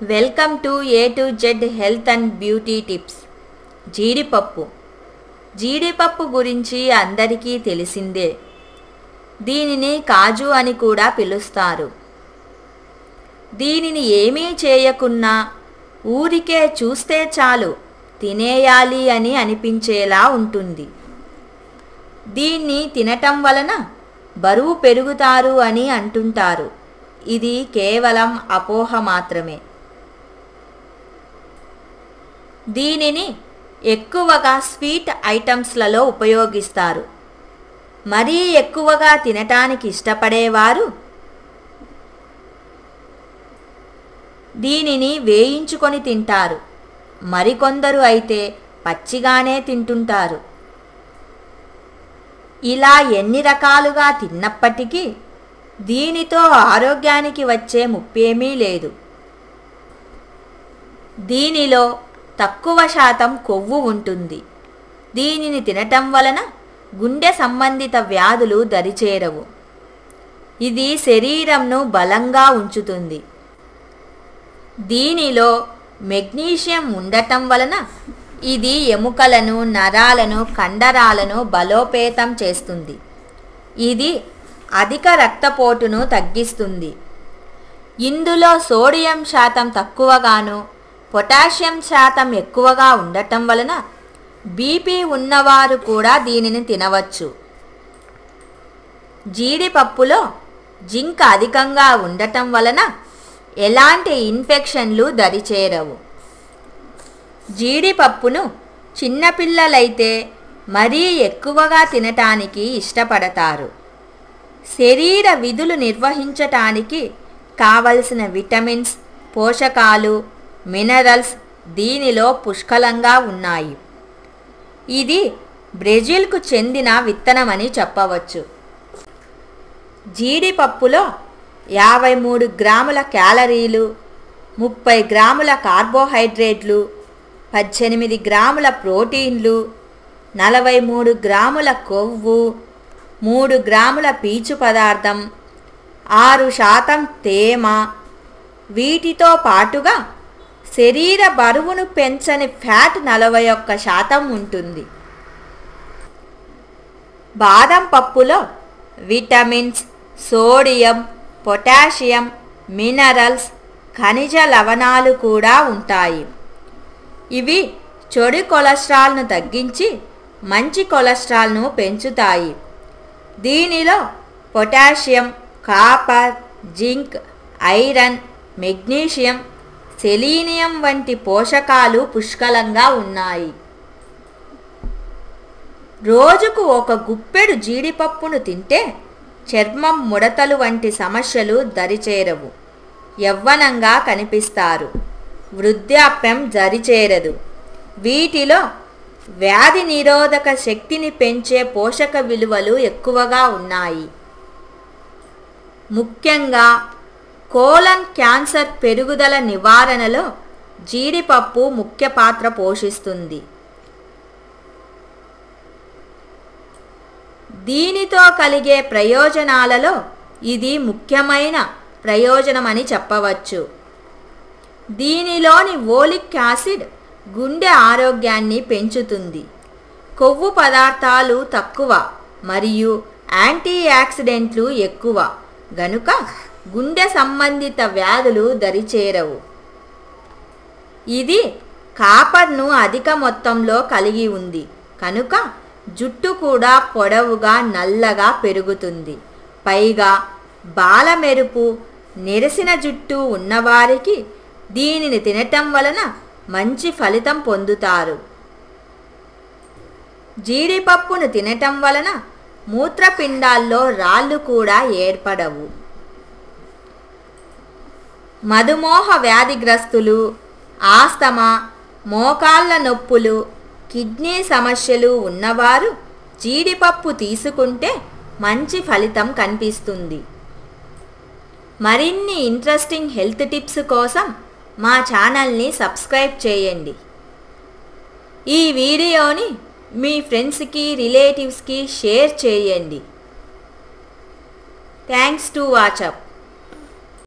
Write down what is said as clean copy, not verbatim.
Welcome to A to Z health and beauty tips. జీడిపప్పు గురించి అందరికీ తెలిసిందే. దీనిని కాజు అని కూడా పిలుస్తారు. దీనిని ఏమీ చేయకున్నా ఊరికే చూస్తే చాలు తినేయాలి అని అనిపించేలా ఉంటుంది. దీన్ని తినటం వలన బరువు పెరుగుతారు అని అంటుంటారు. ఇది కేవలం అపోహ మాత్రమే. దీనిని ఎక్కువగా స్వీట్ ఐటమ్స్లలో ఉపయోగిస్తారు. మరీ ఎక్కువగా తినటానికి ఇష్టపడేవారు దీనిని వేయించుకొని తింటారు. మరికొందరు అయితే పచ్చిగానే తింటుంటారు. ఇలా ఎన్ని రకాలుగా తిన్నప్పటికీ దీనితో ఆరోగ్యానికి వచ్చే ముప్పేమీ లేదు. దీనిలో తక్కువ శాతం కొవ్వు ఉంటుంది. దీనిని తినటం వలన గుండె సంబంధిత వ్యాధులు దరిచేరవు. ఇది శరీరంను బలంగా ఉంచుతుంది. దీనిలో మెగ్నీషియం ఉండటం వలన ఇది ఎముకలను, నరాలను, కండరాలను బలోపేతం చేస్తుంది. ఇది అధిక రక్తపోటును తగ్గిస్తుంది. ఇందులో సోడియం శాతం తక్కువగాను, పొటాషియం శాతం ఎక్కువగా ఉండటం వలన బీపీ ఉన్నవారు కూడా దీనిని తినవచ్చు. జీడిపప్పులో జింక్ అధికంగా ఉండటం వలన ఎలాంటి ఇన్ఫెక్షన్లు దరిచేరవు. జీడిపప్పును చిన్నపిల్లలైతే మరీ ఎక్కువగా తినటానికి ఇష్టపడతారు. శరీర విధులు నిర్వహించటానికి కావలసిన విటమిన్స్, పోషకాలు, మినరల్స్ దీనిలో పుష్కలంగా ఉన్నాయి. ఇది బ్రెజిల్కు చెందిన విత్తనమని చెప్పవచ్చు. జీడిపప్పులో 53 గ్రాముల క్యాలరీలు, 30 గ్రాముల కార్బోహైడ్రేట్లు, 18 గ్రాముల ప్రోటీన్లు, 43 గ్రాముల కొవ్వు, 3 గ్రాముల పీచు పదార్థం, 6% తేమ, వీటితో పాటుగా శరీర బరువును పెంచని ఫ్యాట్ 41% ఉంటుంది. బాదం పప్పులో విటమిన్స్, సోడియం, పొటాషియం, మినరల్స్, ఖనిజ లవణాలు కూడా ఉంటాయి. ఇవి చెడు కొలెస్ట్రాల్ను తగ్గించి మంచి కొలెస్ట్రాల్ను పెంచుతాయి. దీనిలో potassium, copper, zinc, iron, magnesium, selenium వంటి పోషకాలు పుష్కలంగా ఉన్నాయి. రోజుకు ఒక గుప్పెడు జీడిపప్పును తింటే చర్మం, ముడతలు వంటి సమస్యలు దరిచేరవు. యవ్వనంగా కనిపిస్తారు. వృద్ధాప్యం దరిచేరదు. వీటిలో వ్యాధి నిరోధక శక్తిని పెంచే పోషక విలువలు ఎక్కువగా ఉన్నాయి. ముఖ్యంగా కోలన్ క్యాన్సర్ పెరుగుదల నివారణలో జీడిపప్పు ముఖ్య పాత్ర పోషిస్తుంది. దీనితో కలిగే ప్రయోజనాలలో ఇది ముఖ్యమైన ప్రయోజనమని చెప్పవచ్చు. దీనిలోని ఓలిక్ యాసిడ్ గుండె ఆరోగ్యాన్ని పెంచుతుంది. కొవ్వు పదార్థాలు తక్కువ మరియు యాంటీ ఆక్సిడెంట్లు ఎక్కువ గనుక గుండె సంబంధిత వ్యాధులు దరిచేరవు. ఇది కాపర్ను అధిక మొత్తంలో కలిగి ఉంది కనుక జుట్టు కూడా పొడవుగా, నల్లగా పెరుగుతుంది. పైగా బాలమెరుపు, నెరిసిన జుట్టు ఉన్నవారికి దీనిని తినటం వలన మంచి ఫలితం పొందుతారు. జీడిపప్పును తినటం వలన మూత్రపిండాల్లో రాళ్ళు కూడా ఏర్పడవు. మధుమేహ వ్యాధిగ్రస్తులు, ఆస్తమా, మోకాళ్ళ నొప్పులు, కిడ్నీ సమస్యలు ఉన్నవారు జీడిపప్పు తీసుకుంటే మంచి ఫలితం కనిపిస్తుంది. మరిన్ని ఇంట్రెస్టింగ్ హెల్త్ టిప్స్ కోసం మా ఛానల్ని సబ్స్క్రైబ్ చేయండి. ఈ వీడియోని మీ ఫ్రెండ్స్కి, రిలేటివ్స్కి షేర్ చేయండి. Thanks to watch up.